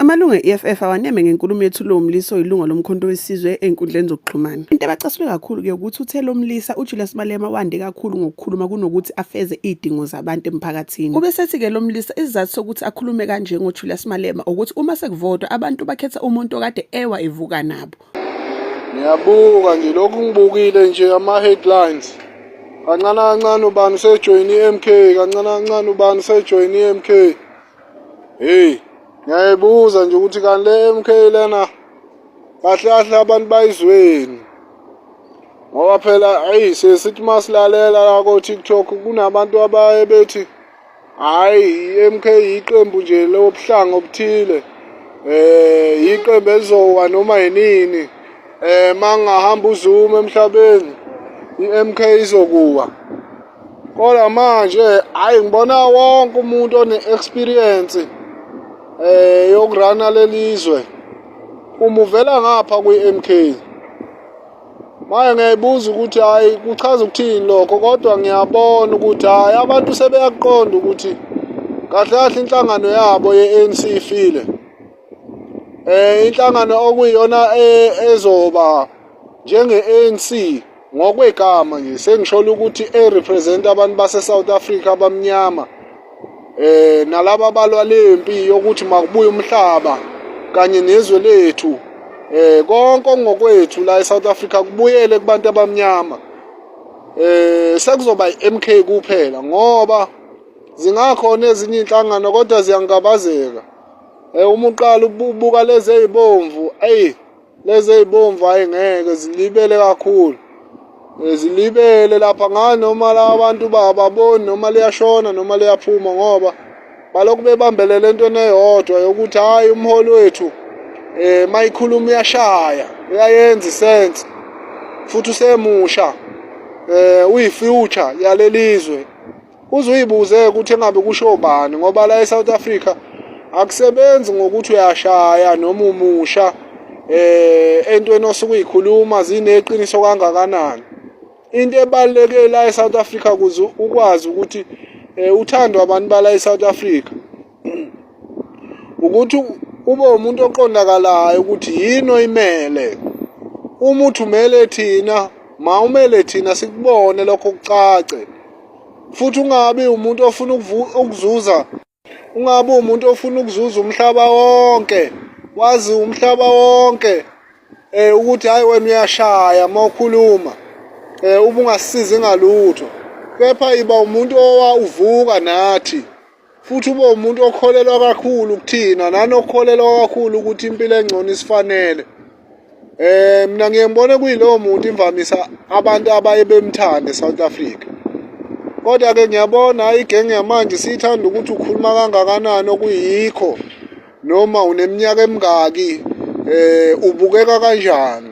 Amalungu e-EFF awaneme ngenkulumo yethulo umlisa oyilunga lomkhonto wesizwe einkundleni zokuxhumana. Into abacasulwe kakhulu ke ukuthi uthelo umlisa uJulius Malema wande kakhulu ngokukhuluma kunokuthi afeze idingo zabantu emphakathini. Kube sethi ke lo mlisa isizathu sokuthi akhulume kanje ngoJulius Malema ukuthi uma sekuvotwa abantu bakhetha umuntu okade ewa evuka nabo. Ngiyabuka nje lokhu ngibukile nje ama headlines. Kancane kancane ubani usejoin iMK, kancane kancane ubani usejoin iMK. Hey, ngiyayibuza nje ukuthi kanti le MK lena kahle kahle abantu bayizweni. Ngoba phela sesithi masilalela la ko TikTok kunabantu abaye bethi hayi iMK iqembu nje lobuhlanga obuthile. Iqembu elizowa noma yinini. Mangahamba uZuma emhlabeni iMK izokuwa. Kodwa manje ngibona wonke umuntu one-experience yokurana lelizwe umuvela ngapha kwi-MK. Manje ngiyayibuza ukuthi kuchaza ukuthini lokho, kodwa ngiyabona ukuthi abantu sebeyaqonda ukuthi kahle kahle inhlangano yabo ye-ANC ifile. Inhlangano okuyiyona ezoba njenge-ANC ngokwegama nje sengishola ukuthi represent abantu base-South Africa abamnyama. Nalabo abalwa lempi yokuthi makubuye umhlaba kanye nezwe lethu. Konke ngokwethu la eSouth Africa kubuyele kubantu abamnyama. Sekuzoba iMK kuphela ngoba zingakhona ezinye inhlangano kodwa ziyangabazeka. Uma uqala ubuka lezi ezibomvu, lezi ezibomvu ngeke zilibele kakhulu. Zilibele lapha ngani noma la abantu bababoni noma liyashona noma liyaphuma ngoba balokhu bebambelele entweni eyodwa yokuthi umholi wethu mayikhuluma uyashaya, uyayenza isense futhi usemusha, uyifuture yalelizwe. Uzuyibuze ukuthi engabe kusho bani ngoba la eSouth Africa akusebenzi ngokuthi uyashaya noma umusha entweni osuke uyikhuluma zineqiniso kangakanani. Into ebaluleke la eSouth Africa ukuze ukwazi ukuthi uthandwa abantu bala eSouth Africa ukuthi ube umuntu oqondakalayo ukuthi yini oyimele. Uma uthi umele thina, umele thina sikubone lokho kucace. Futhi ungabi umuntu ofuna ukuzuza, ungabi umuntu ofuna ukuzuza umhlaba wonke. Wazi umhlaba wonke ukuthi wena uyashaya mawukhuluma. Ubungasizi ngalutho. Kepha iba umuntu owuvuka nathi. Futhi ube umuntu okholelwa kakhulu kuthina nanokholelwa kakhulu ukuthi impilo engcono isifanele. Mina ngiyembona kuyilowo muntu imvamisa abantu abaye bemthanda eSouth Africa. Kodwa ke ngiyabona igenge yamanje sithanda ukuthi ukhuluma kangakanani okuyikho noma uneminyaka emingaki ubukeka kanjani.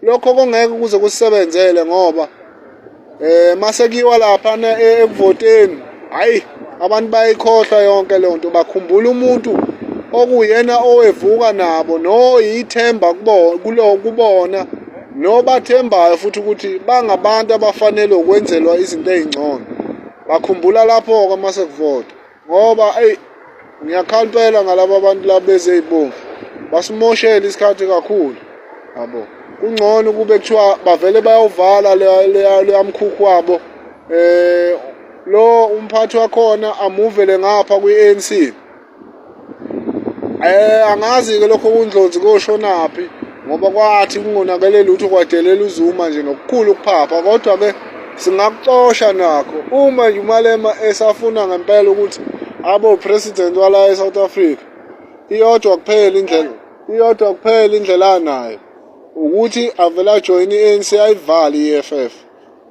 Lokho kongeke kuze kusebenzele ngoba mase kuyiwa lapha ekuvoteni abantu bayikhohlwa yonke le nto, bakhumbula umuntu okuyena owevuka nabo noyithemba kubona nobathembayo futhi ukuthi bangabantu abafanele ukwenzelwa izinto ezingcono. Bakhumbula lapho ke mase kuvota ngoba ngiyakhampela ngalabo abantu labo bezeyibomvu basimoshela isikhathi kakhulu yabo. Kungcono kube kuthiwa bavele bayawuvala le amkhukhu wabo. Lo umphathi wakhona amuvele ngapha kwi-ANC. Angazi ke lokho kundlonzi koshonaphi ngoba kwathi kungonakele lutho kwadelela uZuma nje nokukhulu ukuphapha, kodwa ke singakuxosha nakho uma uMalema esafuna ngempela ukuthi abe uPresident wala eSouth Africa. Iyodwa kuphela indlela nayo ukuthi avela join iANC ayivale iEFF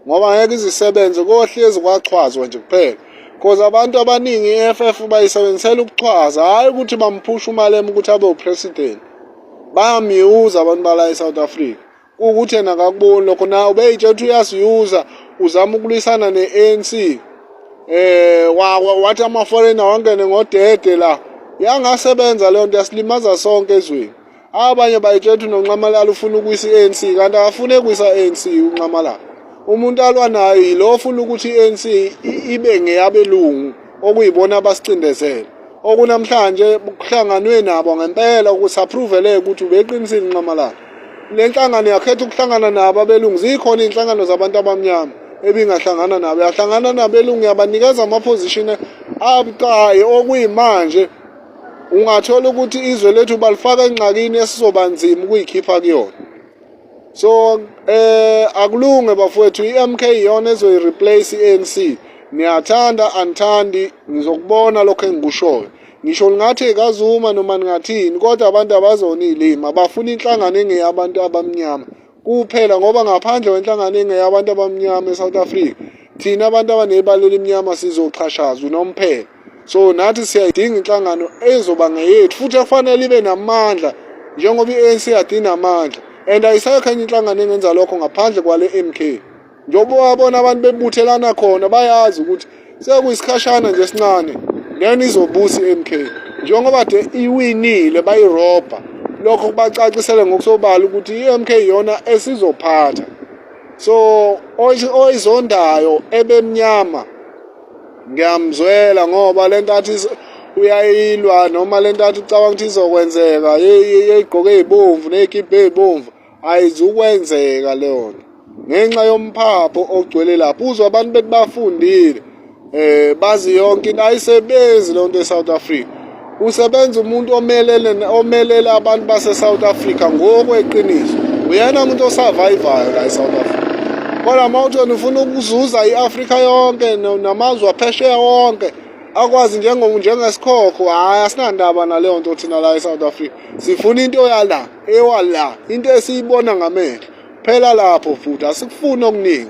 ngoba ngeke izisebenze kohlezi kwachwazwa nje kuphela. Because abantu abaningi iEFF bayisebenzisela ukuchwaza, hayi ukuthi bamphusha uMalema ukuthi abe uPresident. Bayamyuza abantu bala eSouth Africa ukuthi yena akakuboni lokho, nawe ubeyitshela ukuthi uyasiyuza uzama ukulwisana neANC. Wathi ama-foreigner wangene ngodede la. Yangasebenza leyo nto, yasilimaza sonke ezweni. Abanye bayitshela ukuthi noNxamalala ufuna ukuyisa iANC kanti akafune ukuyisa iANC uNxamalala. Umuntu alwa nayo yilo ofuna ukuthi iANC ibe ngeyabelungu okuyibona abasicindezela. okunamhlanje kuhlanganwe nabo ngempela ukuthi approve ukuthi ubeqinisile Nxamalala. Le nhlangano yakhetha ukuhlangana nabo abelungu. Zikhona inhlangano zabantu abamnyama ebingahlangana nabo, yahlangana nabelungu yabanikeza ama-position abucayi okuyimanje ungathola ukuthi izwe lethu balifaka engxakini esizoba nzima ukuyikhipha kuyona. So akulunge bafowethu, iMK iyona ezoyireplace iANC. Niyathanda anithandi, ngizokubona lokho engikushoyo. Ngisho lingathi kazuma noma ningathini, kodwa abantu abazonilima bafuna inhlangano engeyabantu abamnyama kuphela, ngoba ngaphandle kwenhlangano engeyabantu abamnyama eSouth Africa thina abantu abanebala elimnyama sizoxhashazwa nomphela. So nathi siyayidinga inhlangano ezoba ngeyethu futhi efanele ibe namandla njengoba iANC yadina amandla, and ayisekho enye inhlangano engenza lokho ngaphandle kwale MK. Njengoba wabona abantu bebuthelana khona bayazi ukuthi sekuyisikhashana nje sincane then izobusa iMK, njengoba de iwinile bayirobha. Lokho kubacacisele ngokusobala ukuthi iMK iyona esizophatha. So oyizondayo ebemnyama ngiyamzwela, ngoba lento athi uyayilwa noma lento athi ucabanga ukuthi izokwenzeka yeyigqoke ezibomvu nezikipa ezibomvu ayizukwenzeka leyo ngenxa yomphapho ogcwele lapho. Uzwa abantu bethi bafundile bazi yonke into ayisebenzi lonto eSouth Africa. Usebenza umuntu omelele abantu base-South Africa ngokweqiniso. Uyena umuntu osurvivayo la eSouth Africa. Kodwa mawuthi ufuna ukuzuza i-Afrika yonke namazwe aphesheya wonke akwazi njengesikhokho, hayi asinandaba naleyo nto thina la eSouth Africa. Sifuna into ewala into esiyibona ngamehlo. Phela lapho futhi asikufuni okuningi.